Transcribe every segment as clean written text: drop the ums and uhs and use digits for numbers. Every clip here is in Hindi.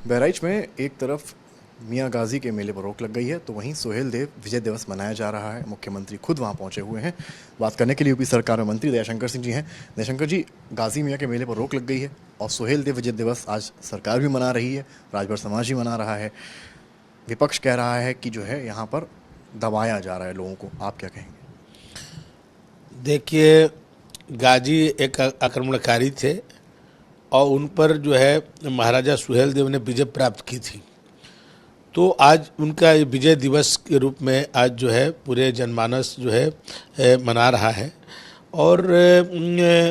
बहराइच में एक तरफ मियाँ गाजी के मेले पर रोक लग गई है तो वहीं सोहेल देव विजय दिवस मनाया जा रहा है। मुख्यमंत्री खुद वहां पहुंचे हुए हैं। बात करने के लिए यूपी सरकार में मंत्री दयाशंकर सिंह जी हैं। दयाशंकर जी, गाजी मियाँ के मेले पर रोक लग गई है और सोहेल देव विजय दिवस आज सरकार भी मना रही है, राजभर समाज भी मना रहा है। विपक्ष कह रहा है कि जो है यहाँ पर दबाया जा रहा है लोगों को, आप क्या कहेंगे? देखिए, गाजी एक आक्रमणकारी थे और उन पर जो है महाराजा सुहेल देव ने विजय प्राप्त की थी। तो आज उनका विजय दिवस के रूप में आज जो है पूरे जनमानस जो है मना रहा है। और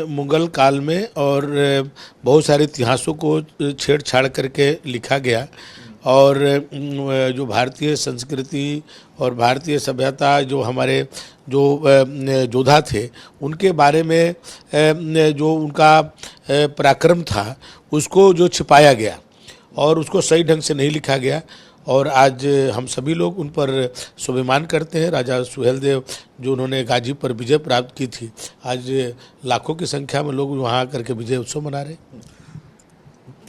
मुगल काल में और बहुत सारे इतिहासों को छेड़छाड़ करके लिखा गया और जो भारतीय संस्कृति और भारतीय सभ्यता, जो हमारे जो योद्धा थे, उनके बारे में जो उनका पराक्रम था उसको जो छिपाया गया और उसको सही ढंग से नहीं लिखा गया। और आज हम सभी लोग उन पर स्वाभिमान करते हैं। राजा सुहेल देव जो उन्होंने गाजी पर विजय प्राप्त की थी, आज लाखों की संख्या में लोग वहाँ आकर के विजय उत्सव मना रहे हैं।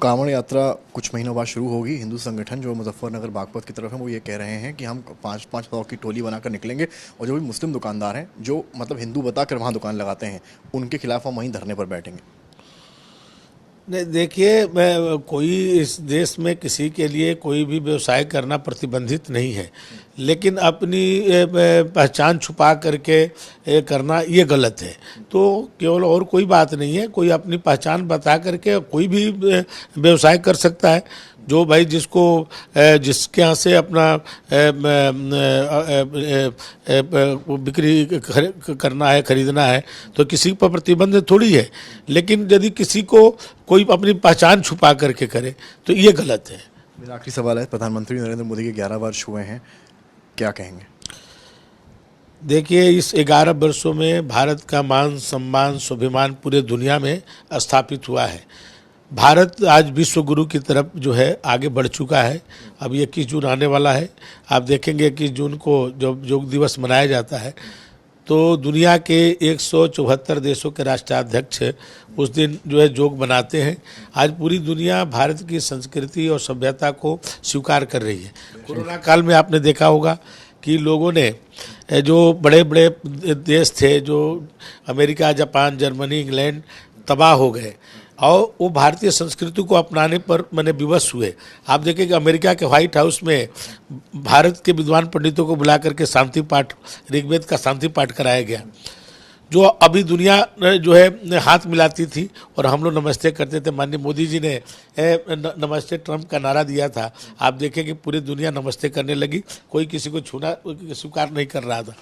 कांवड़ यात्रा कुछ महीनों बाद शुरू होगी। हिंदू संगठन जो मुजफ्फरनगर बागपत की तरफ है वो ये कह रहे हैं कि हम 5,000 की टोली बनाकर निकलेंगे और जो भी मुस्लिम दुकानदार हैं जो मतलब हिंदू बताकर वहाँ दुकान लगाते हैं उनके खिलाफ हम वहीं धरने पर बैठेंगे। नहीं, देखिए, मैं कोई इस देश में किसी के लिए कोई भी व्यवसाय करना प्रतिबंधित नहीं है, लेकिन अपनी पहचान छुपा करके करना ये गलत है। तो केवल और कोई बात नहीं है, कोई अपनी पहचान बता करके कोई भी व्यवसाय कर सकता है। जो भाई जिसके यहाँ से अपना बिक्री करना है, खरीदना है, तो किसी पर प्रतिबंध थोड़ी है। लेकिन यदि किसी को कोई अपनी पहचान छुपा करके करे तो ये गलत है। मेरा आखिरी सवाल है, प्रधानमंत्री नरेंद्र मोदी के 11 वर्ष हुए हैं, क्या कहेंगे? देखिए, इस 11 वर्षों में भारत का मान सम्मान स्वाभिमान पूरे दुनिया में स्थापित हुआ है। भारत आज विश्व गुरु की तरफ जो है आगे बढ़ चुका है। अब 21 जून आने वाला है, आप देखेंगे 21 जून को जब योग दिवस मनाया जाता है तो दुनिया के 174 देशों के राष्ट्राध्यक्ष उस दिन जो है योग मनाते हैं। आज पूरी दुनिया भारत की संस्कृति और सभ्यता को स्वीकार कर रही है। कोरोना काल में आपने देखा होगा कि लोगों ने जो बड़े बड़े देश थे, जो अमेरिका, जापान, जर्मनी, इंग्लैंड, तबाह हो गए और वो भारतीय संस्कृति को अपनाने पर मैंने विवश हुए। आप देखें कि अमेरिका के व्हाइट हाउस में भारत के विद्वान पंडितों को बुला करके शांति पाठ, ऋग्वेद का शांति पाठ कराया गया। जो अभी दुनिया जो है हाथ मिलाती थी और हम लोग नमस्ते करते थे, माननीय मोदी जी ने नमस्ते ट्रम्प का नारा दिया था। आप देखें कि पूरी दुनिया नमस्ते करने लगी, कोई किसी को छूना स्वीकार नहीं कर रहा था।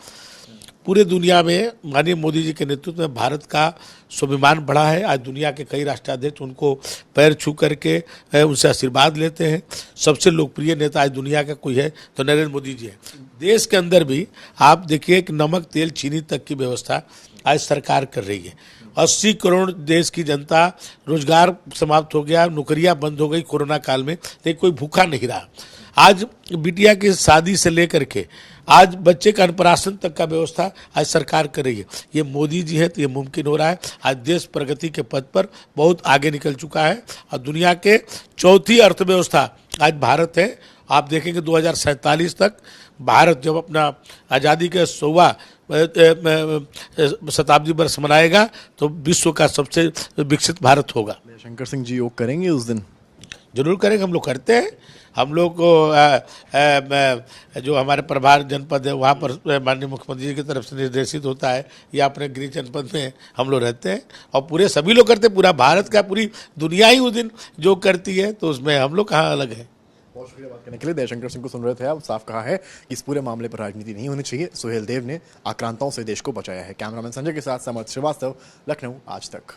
पूरे दुनिया में माननीय मोदी जी के नेतृत्व में भारत का स्वाभिमान बढ़ा है। आज दुनिया के कई राष्ट्राध्यक्ष उनको पैर छू करके उनसे आशीर्वाद लेते हैं। सबसे लोकप्रिय नेता आज दुनिया का कोई है तो नरेंद्र मोदी जी है। देश के अंदर भी आप देखिए कि नमक, तेल, चीनी तक की व्यवस्था आज सरकार कर रही है। 80 करोड़ देश की जनता, रोजगार समाप्त हो गया, नौकरियां बंद हो गई कोरोना काल में, लेकिन कोई भूखा नहीं रहा। आज बिटिया की शादी से लेकर के आज बच्चे का अन्नप्राशन तक का व्यवस्था आज सरकार कर रही है। ये मोदी जी है तो ये मुमकिन हो रहा है। आज देश प्रगति के पथ पर बहुत आगे निकल चुका है और दुनिया के चौथी अर्थव्यवस्था आज भारत है। आप देखेंगे 2047 तक भारत जब अपना आज़ादी के 100वां शताब्दी वर्ष मनाएगा तो विश्व का सबसे विकसित भारत होगा। शंकर सिंह जी योग करेंगे उस दिन? जरूर करेंगे, हम लोग करते हैं। हम लोग को जो हमारे प्रभार जनपद है वहाँ पर माननीय मुख्यमंत्री जी की तरफ से निर्देशित होता है, या अपने गृह जनपद में हम लोग रहते हैं और पूरे सभी लोग करते हैं। पूरा भारत का, पूरी दुनिया ही उस दिन जो करती है, तो उसमें हम लोग कहाँ अलग है। बहुत शुक्रिया बात करने के लिए। दयाशंकर सिंह को सुन रहे थे आप। साफ कहा है कि इस पूरे मामले पर राजनीति नहीं होनी चाहिए। सोहेल देव ने आक्रांताओं से देश को बचाया है। कैमरामैन संजय के साथ समर्थ श्रीवास्तव, लखनऊ आज तक।